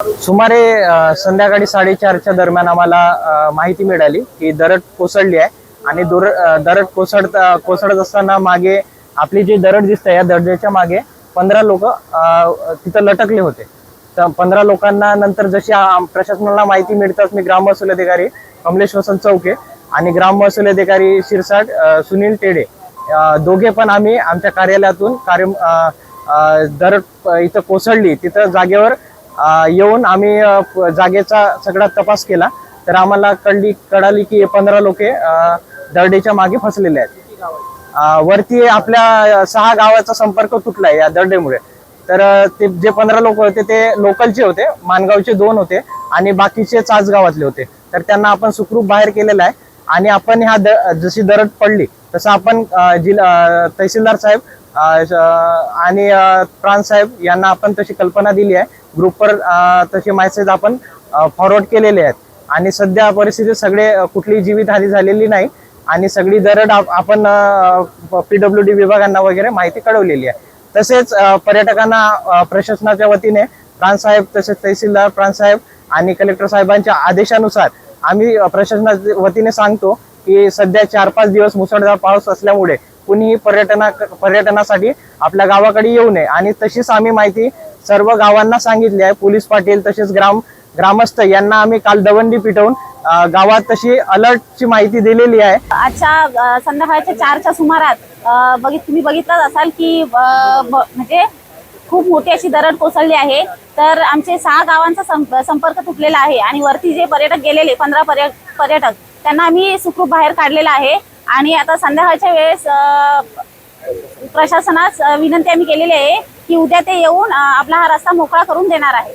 सुमारे संध्याकाळी 4:30च्या दरम्यान आम्हाला माहिती मिळाली की दरड कोसळली आहे आणि दरड कोसळत असताना मागे आपली जी दरड दिसते या दरडेच्या मागे 15 लोक तिथं लटकले होते. तर 15 लोकांना नंतर जशी प्रशासनाला माहिती मिळताच मी ग्राम महसूल अधिकारी कमलेश वसंत चौके आणि ग्राम महसूल अधिकारी शिरसाट सुनील टेडे दोघे पण आम्ही आमच्या कार्यालयातून दरड इथं कोसळली तिथं जागेवर येऊन आम्ही जागेचा सगळा तपास केला. तर आम्हाला कळाली की 15 लोके दरडेच्या मागे फसलेले आहेत. वरती आपल्या 6 गावाचा संपर्क तुटलाय या दरडेमुळे. तर ते जे 15 लोक होते ते लोकलचे होते, मानगावचे 2 होते आणि बाकीचे चासगावातले होते. तर त्यांना आपण सुखरूप बाहेर केलेलं आहे आणि आपण जशी दरड पडली तसं आपण तहसीलदार साहेब आणि प्रांत साहेब यांना आपण तशी कल्पना दिली आहे. ग्रुपवर तसे मेसेज आपण फॉरवर्ड केलेले आहेत आणि सध्या परिस्थितीत सगळे कुठलीही जीवितहानी झालेली नाही आणि सगळी दरड आपण PWD विभागांना वगैरे माहिती कळवलेली आहे. तसेच पर्यटकांना प्रशासनाच्या वतीने प्रांत साहेब तसेच तहसीलदार प्रांत साहेब आणि कलेक्टर साहेबांच्या आदेशानुसार आम्ही प्रशासनाच्या वतीने सांगतो की सध्या 4-5 दिवस मुसळधार पाऊस असल्यामुळे कुणीही पर्यटनासाठी आपल्या गावाकडे येऊ नये आणि तशीच आम्ही माहिती सर्व गावांना सांगितली आहे. पोलीस पाटील तसेच ग्रामस्थ यांना आम्ही काल दवंडी पिटवून गावात तशी अलर्टची माहिती दिलेली आहे. आजच्या संध्याकाळच्या 4च्या सुमारात तुम्ही बघितलं असाल की म्हणजे खूप मोठी अशी दरड कोसळली आहे. तर आमचे 6 गावांचा संपर्क तुटलेला आहे आणि वरती जे पर्यटक गेलेले 15 पर्यटक त्यांना आम्ही सुखरूप बाहेर काढलेला आहे. आणि आता संध्याकाळच्या वेळेस प्रशासनास विनंती आम्ही केलेली आहे की उद्या ते येऊन आपला हा रस्ता मोकळा करून देणार आहे.